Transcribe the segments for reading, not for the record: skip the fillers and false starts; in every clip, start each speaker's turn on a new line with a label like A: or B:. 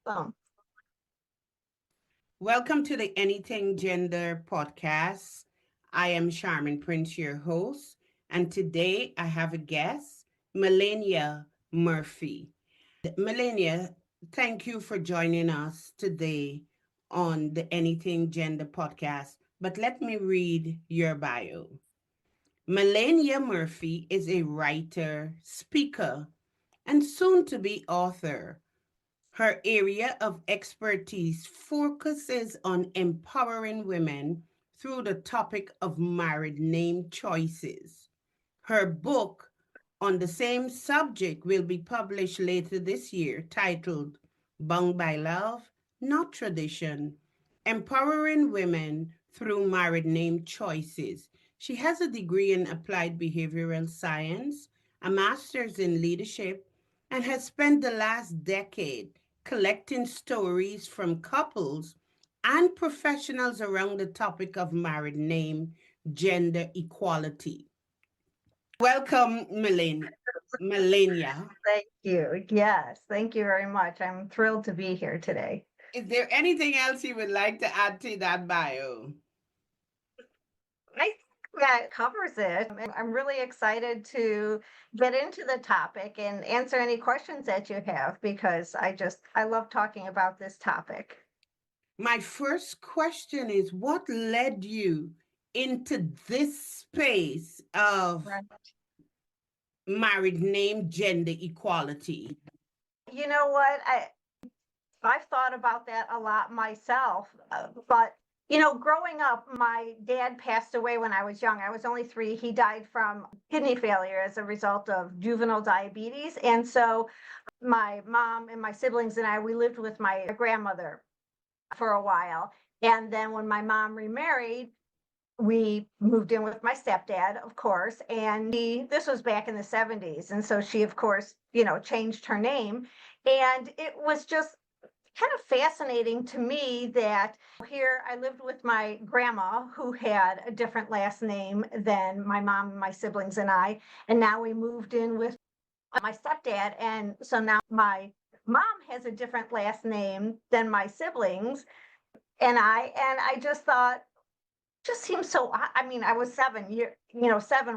A: Awesome.
B: Welcome to the Anything Gender podcast. I am Charmaine Prince, your host, and today I have a guest, Melania Murphy. Melania, thank you for joining us today on the Anything Gender podcast. But let me read your bio. Melania Murphy is a writer, speaker, and soon to be author. Her area of expertise focuses on empowering women through the topic of married name choices. Her book on the same subject will be published later this year, titled Bound by Love, Not Tradition: Empowering Women Through Married Name Choices. She has a degree in applied behavioral science, a master's in leadership, and has spent the last decade collecting stories from couples and professionals around the topic of married name gender equality. Welcome, Melania.
A: Thank you. Yes, thank you very much. I'm thrilled to be here today.
B: Is there anything else you would like to add to that bio?
A: I think that covers it. And I'm really excited to get into the topic and answer any questions that you have because I love talking about this topic.
B: My first question is what led you into this space of
A: Right.
B: married name gender equality?
A: You know what? I've thought about that a lot myself, but growing up, my dad passed away when I was young. I was only 3. He died from kidney failure as a result of juvenile diabetes. And so my mom and my siblings and I, we lived with my grandmother for a while. And then when my mom remarried, we moved in with my stepdad, of course, and this was back in the 70s. And so she, of course, changed her name. And it was just kind of fascinating to me that here I lived with my grandma who had a different last name than my mom and my siblings and I. And now we moved in with my stepdad. And so now my mom has a different last name than my siblings and I just thought, just seems so I mean, I was 7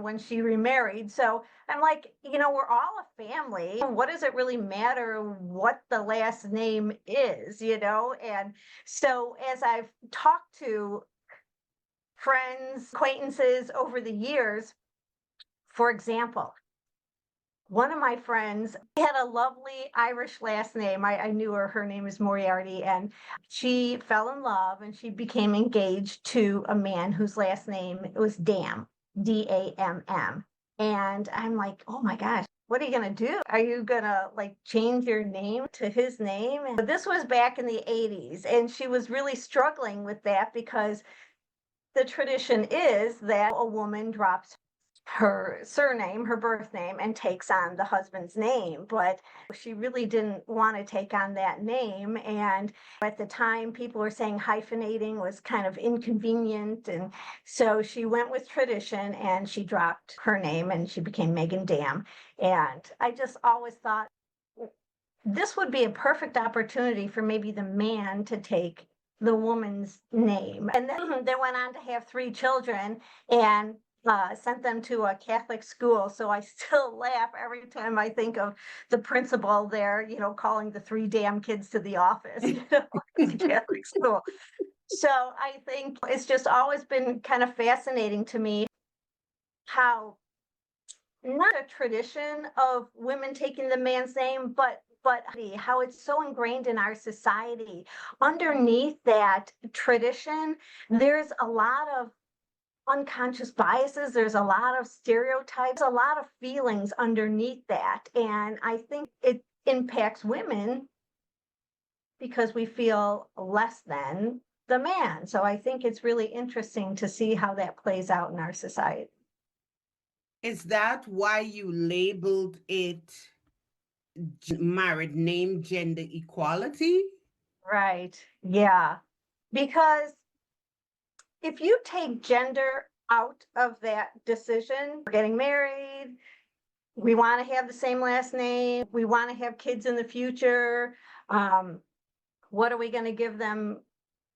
A: when she remarried. So I'm like, we're all a family. What does it really matter what the last name is? And so as I've talked to friends, acquaintances over the years, for example, one of my friends had a lovely Irish last name. I knew her. Her name is Moriarty. And she fell in love and she became engaged to a man whose last name was Dam, Damm. And I'm like, oh my gosh, what are you going to do? Are you going to like change your name to his name? And this was back in the 80s. And she was really struggling with that because the tradition is that a woman drops her surname, her birth name, and takes on the husband's name. But she really didn't want to take on that name. And at the time, people were saying hyphenating was kind of inconvenient. And so she went with tradition and she dropped her name and she became Megan Dam. And I just always thought this would be a perfect opportunity for maybe the man to take the woman's name. And then they went on to have 3 children and sent them to a Catholic school. So I still laugh every time I think of the principal there, calling the 3 damn kids to the office, in Catholic school. So I think it's just always been kind of fascinating to me how not a tradition of women taking the man's name, but how it's so ingrained in our society. Underneath that tradition, there's a lot of unconscious biases, there's a lot of stereotypes, a lot of feelings underneath that. And I think it impacts women because we feel less than the man. So I think it's really interesting to see how that plays out in our society.
B: Is that why you labeled it married name gender equality?
A: Right. Yeah. Because if you take gender out of that decision, we're getting married, we want to have the same last name, we want to have kids in the future. what are we going to give them?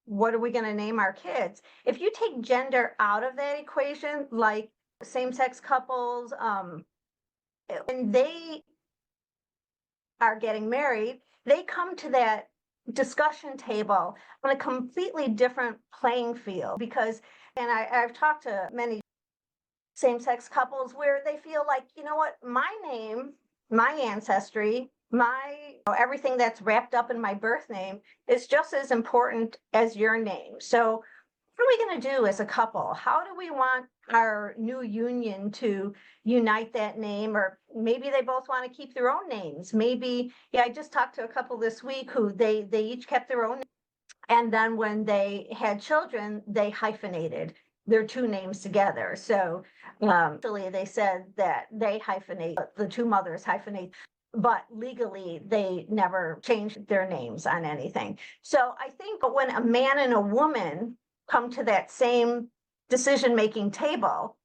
A: What are we going to name our kids? If you take gender out of that equation, like same-sex couples, when they are getting married, they come to that discussion table on a completely different playing field because, and I've talked to many same-sex couples where they feel like, you know what, my name, my ancestry, everything that's wrapped up in my birth name is just as important as your name. So what are we going to do as a couple? How do we want our new union to unite that name? Or maybe they both want to keep their own names. Maybe, yeah, I just talked to a couple this week who they each kept their own. And then when they had children, they hyphenated their two names together. So actually they said that they hyphenate, the two mothers hyphenate, but legally they never changed their names on anything. So I think when a man and a woman come to that same decision-making table,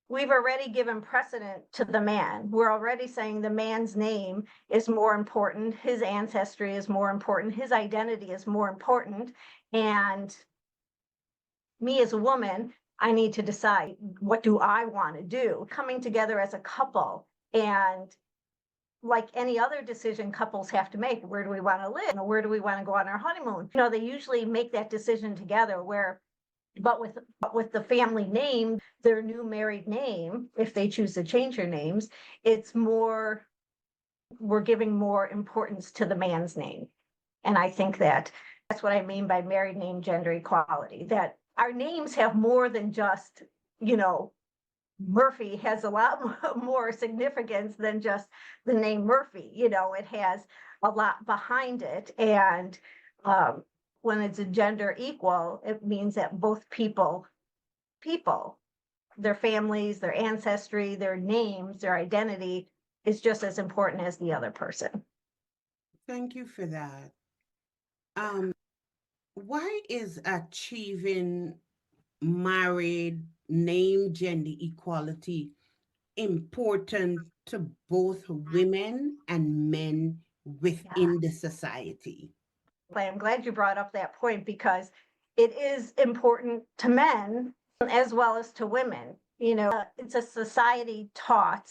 A: we've already given precedent to the man. We're already saying the man's name is more important, his ancestry is more important, his identity is more important, and me as a woman, I need to decide, what do I want to do? Coming together as a couple, and like any other decision couples have to make, where do we want to live? Where do we want to go on our honeymoon? They usually make that decision together but with the family name, their new married name, if they choose to change their names, it's more, we're giving more importance to the man's name. And I think that's what I mean by married name gender equality, that our names have more than just, Murphy has a lot more significance than just the name Murphy. It has a lot behind it. And when it's a gender equal, it means that both people, their families, their ancestry, their names, their identity is just as important as the other person.
B: Thank you for that. Why is achieving married name gender equality important to both women and men within the society?
A: I'm glad you brought up that point because it is important to men as well as to women. It's a society taught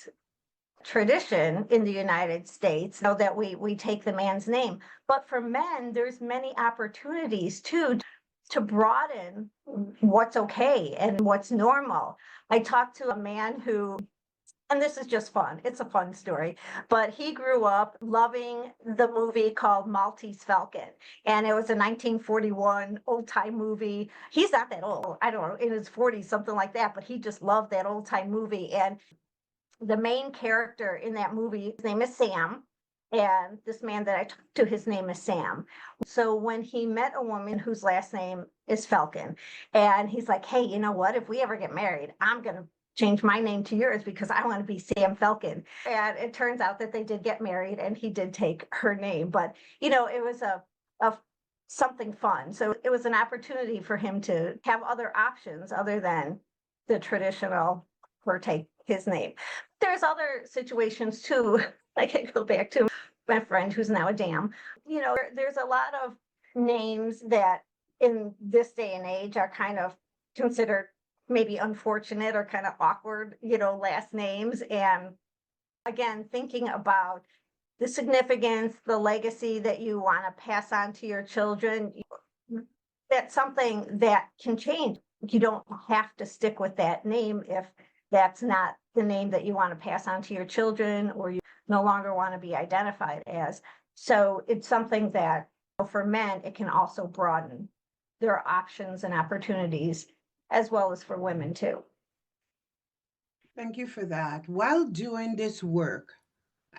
A: tradition in the United States, that we take the man's name. But for men, there's many opportunities too to broaden what's okay and what's normal. I talked to a man who, and this is just fun, it's a fun story, but he grew up loving the movie called Maltese Falcon. And it was a 1941 old time movie. He's not that old, I don't know, in his 40s, something like that, but he just loved that old time movie. And the main character in that movie, his name is Sam. And this man that I talked to, his name is Sam. So when he met a woman whose last name is Falcon, and he's like, hey, you know what? If we ever get married, I'm going to change my name to yours because I want to be Sam Falcon. And it turns out that they did get married and he did take her name. But, it was a something fun. So it was an opportunity for him to have other options other than the traditional, or take his name. There's other situations too. I can go back to my friend who's now a dam. There's a lot of names that in this day and age are kind of considered maybe unfortunate or kind of awkward, last names. And again, thinking about the significance, the legacy that you want to pass on to your children, that's something that can change. You don't have to stick with that name if that's not the name that you want to pass on to your children, or you no longer want to be identified as. So it's something that for men, it can also broaden their options and opportunities, as well as for women too.
B: Thank you for that. While doing this work,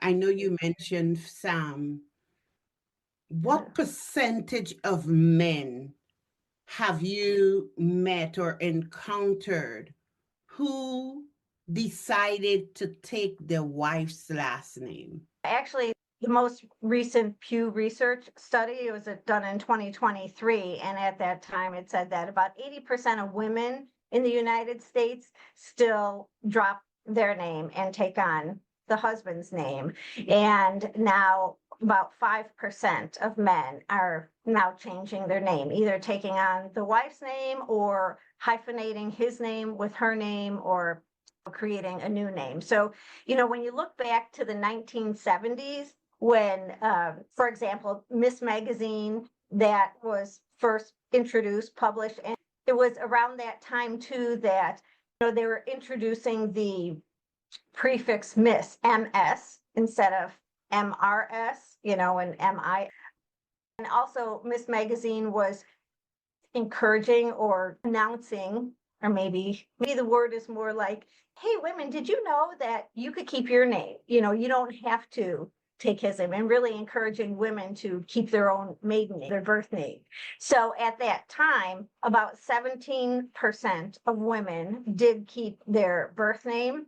B: I know you mentioned Sam. What percentage of men have you met or encountered who decided to take their wife's last name?
A: Actually, the most recent Pew Research study was done in 2023. And at that time, it said that about 80% of women in the United States still drop their name and take on the husband's name. And now about 5% of men are now changing their name, either taking on the wife's name or hyphenating his name with her name or creating a new name. So, when you look back to the 1970s, when, for example, Miss Magazine, that was first introduced, published, and it was around that time too that, they were introducing the prefix Miss, MS, instead of MRS, and MI. And also Miss Magazine was encouraging or announcing, or maybe the word is more like, hey, women, did you know that you could keep your name? You don't have to take his name, and really encouraging women to keep their own maiden name, their birth name. So at that time, about 17% of women did keep their birth name,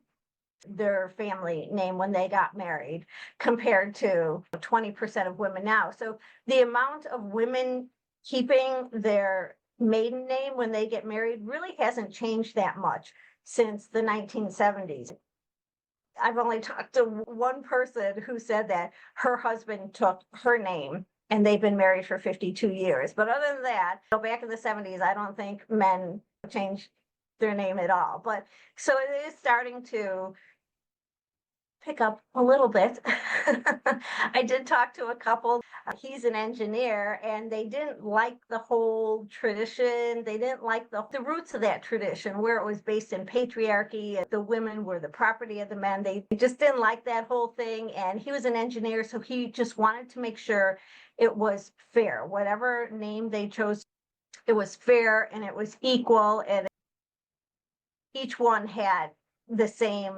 A: their family name when they got married, compared to 20% of women now. So the amount of women keeping their maiden name when they get married really hasn't changed that much since the 1970s. I've only talked to one person who said that her husband took her name and they've been married for 52 years. But other than that, back in the 70s, I don't think men changed their name at all. But so it is starting to pick up a little bit. I did talk to a couple. He's an engineer, and they didn't like the whole tradition. They didn't like the roots of that tradition, where it was based in patriarchy. The women were the property of the men. They just didn't like that whole thing. And he was an engineer, so he just wanted to make sure it was fair. Whatever name they chose, it was fair and it was equal, and each one had the same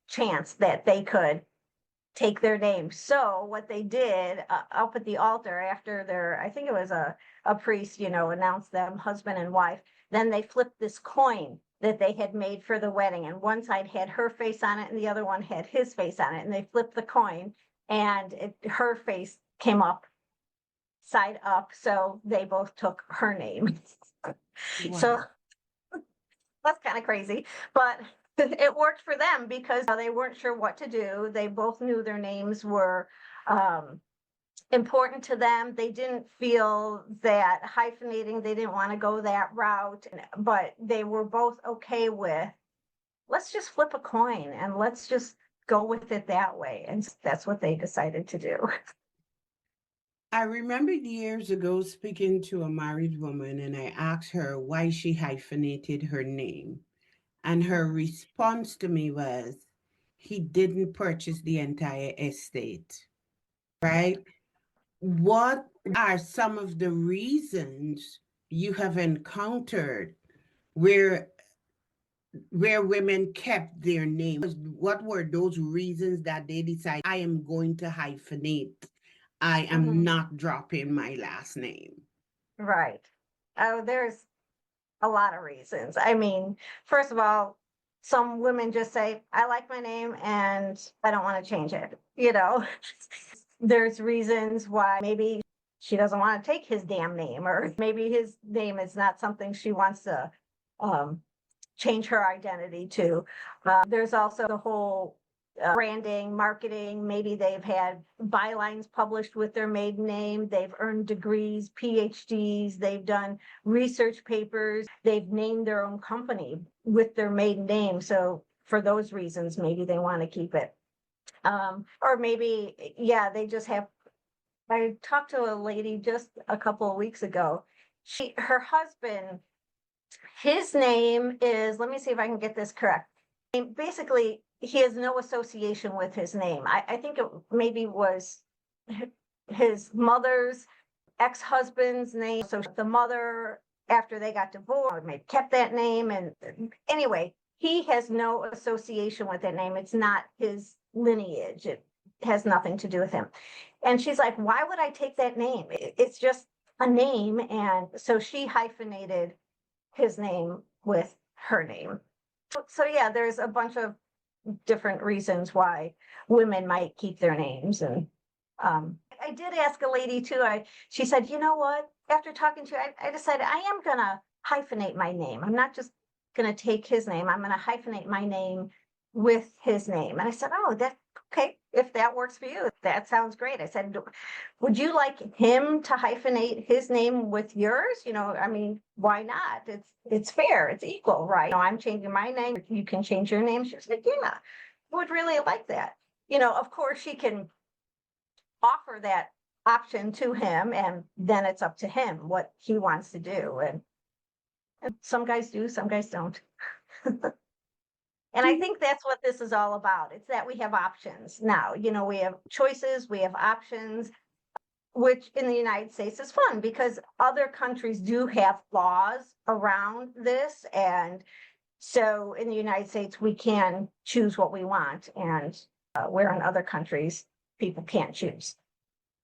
A: chance that they could take their name. So what they did up at the altar after I think it was a priest, announced them husband and wife, then they flipped this coin that they had made for the wedding, and one side had her face on it and the other one had his face on it, and they flipped the coin and her face came up side up, so they both took her name.
B: Wow.
A: So that's kind of crazy, but it worked for them because they weren't sure what to do. They both knew their names were important to them. They didn't feel that hyphenating, they didn't want to go that route, but they were both okay with, let's just flip a coin and let's just go with it that way. And that's what they decided to do.
B: I remember years ago speaking to a married woman, and I asked her why she hyphenated her name. And her response to me was, he didn't purchase the entire estate, right? What are some of the reasons you have encountered where women kept their name? What were those reasons that they decided, I am going to hyphenate? I am not dropping my last name.
A: Right. Oh, there's a lot of reasons. I mean, first of all, some women just say, I like my name and I don't want to change it. There's reasons why maybe she doesn't want to take his damn name, or maybe his name is not something she wants to change her identity to. There's also the whole branding, marketing. Maybe they've had bylines published with their maiden name. They've earned degrees, PhDs. They've done research papers. They've named their own company with their maiden name. So for those reasons, maybe they want to keep it. Or maybe, they just have. I talked to a lady just a couple of weeks ago. Her husband, his name is, let me see if I can get this correct. Basically, he has no association with his name. I think it maybe was his mother's ex-husband's name. So the mother, after they got divorced, maybe kept that name. And anyway, he has no association with that name. It's not his lineage. It has nothing to do with him. And she's like, why would I take that name? It's just a name. And so she hyphenated his name with her name. So yeah, there's a bunch of different reasons why women might keep their names. And I did ask a lady too. She said, you know what? After talking to you, I decided I am gonna hyphenate my name. I'm not just gonna take his name. I'm gonna hyphenate my name with his name. And I said, oh, that's okay. if that works for you, that sounds great. I said, would you like him to hyphenate his name with yours? I mean, why not? It's fair, it's equal, right? I'm changing my name, you can change your name. She was like, yeah, I would really like that. Of course she can offer that option to him, and then it's up to him what he wants to do. And some guys do, some guys don't. And I think that's what this is all about. It's that we have options now. We have choices, we have options, which in the United States is fun because other countries do have laws around this. And so in the United States, we can choose what we want. And where in other countries, people can't choose.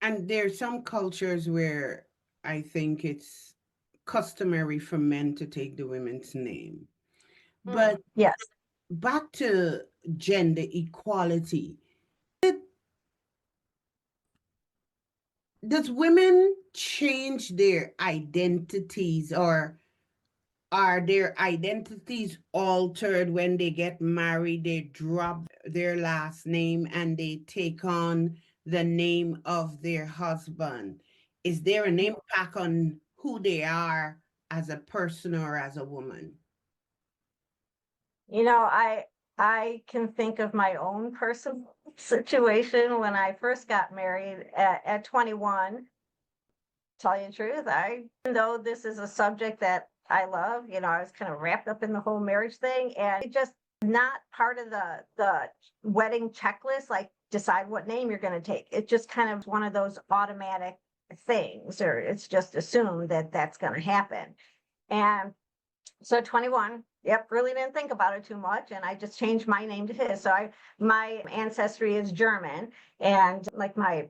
B: And there's some cultures where I think it's customary for men to take the women's name. But
A: Yes.
B: back to gender equality. Does women change their identities, or are their identities altered when they get married? They drop their last name and they take on the name of their husband. Is there an impact on who they are as a person or as a woman?
A: I can think of my own personal situation when I first got married at 21. Tell you the truth, even though this is a subject that I love, I was kind of wrapped up in the whole marriage thing, and it just not part of the wedding checklist, like decide what name you're going to take. It's just kind of one of those automatic things, or it's just assumed that that's going to happen. And so 21, yep, really didn't think about it too much, and I just changed my name to his. So my ancestry is German, and like my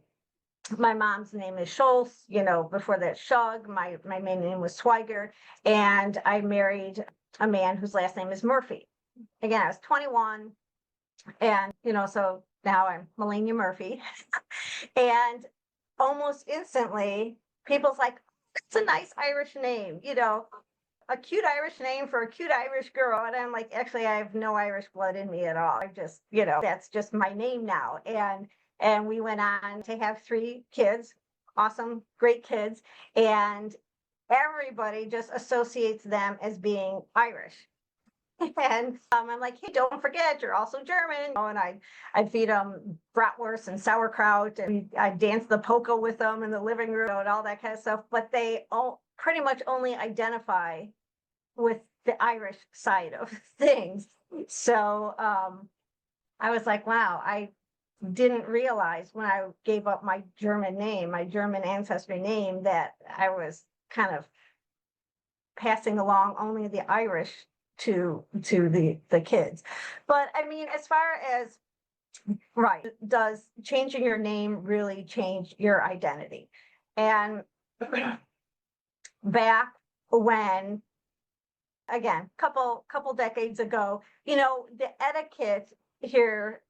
A: mom's name is Schultz, before that Shug, my main name was Swiger, and I married a man whose last name is Murphy. Again, I was 21, and so now I'm Melania Murphy. And almost instantly, people's like, it's a nice Irish name, a cute Irish name for a cute Irish girl. And I'm like, actually, I have no Irish blood in me at all. I just, that's just my name now. And we went on to have 3 kids, awesome, great kids. And everybody just associates them as being Irish. And I'm like, hey, don't forget, you're also German. And I'd feed them bratwurst and sauerkraut, and I'd dance the polka with them in the living room and all that kind of stuff. But they all pretty much only identify with the Irish side of things. So I was like, wow, I didn't realize when I gave up my German name, my German ancestry name, that I was kind of passing along only the Irish to the kids. But I mean, as far as, right, does changing your name really change your identity? And back when, again, couple decades ago, the etiquette here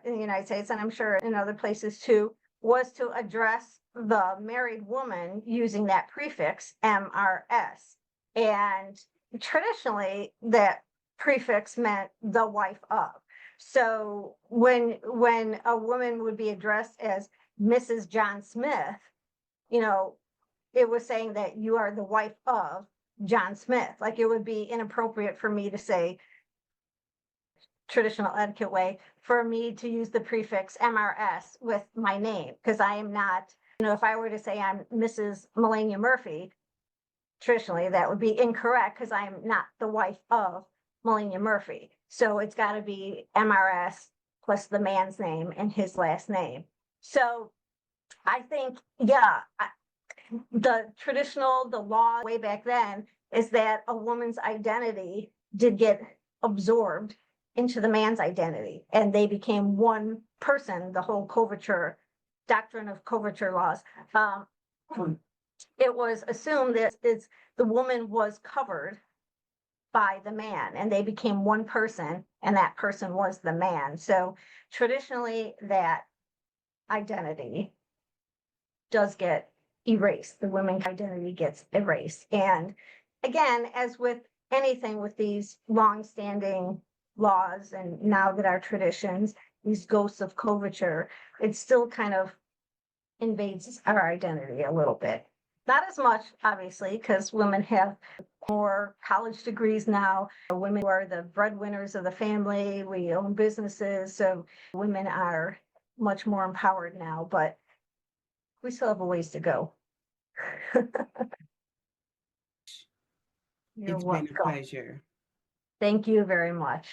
A: in the United States, and I'm sure in other places too, was to address the married woman using that prefix MRS. And traditionally, that prefix meant the wife of. So when a woman would be addressed as Mrs. John Smith, it was saying that you are the wife of John Smith. Like, it would be inappropriate for me to say, traditional etiquette way, for me to use the prefix MRS with my name, because I am not, if I were to say I'm Mrs. Melania Murphy, traditionally that would be incorrect because I am not the wife of Melania Murphy. So it's got to be MRS plus the man's name and his last name. So I think, the law way back then is that a woman's identity did get absorbed into the man's identity, and they became one person. The whole coverture doctrine of coverture laws, it was assumed that the woman was covered by the man, and they became one person, and that person was the man. So traditionally, that identity does get erased. The women's identity gets erased. And again, as with anything with these long-standing laws, and now that our traditions, these ghosts of coverture, it still kind of invades our identity a little bit. Not as much, obviously, because women have more college degrees now. Women are the breadwinners of the family. We own businesses, so women are much more empowered now, but we still have a ways to go. You're
B: It's been a
A: welcome.
B: pleasure.
A: Thank you very much.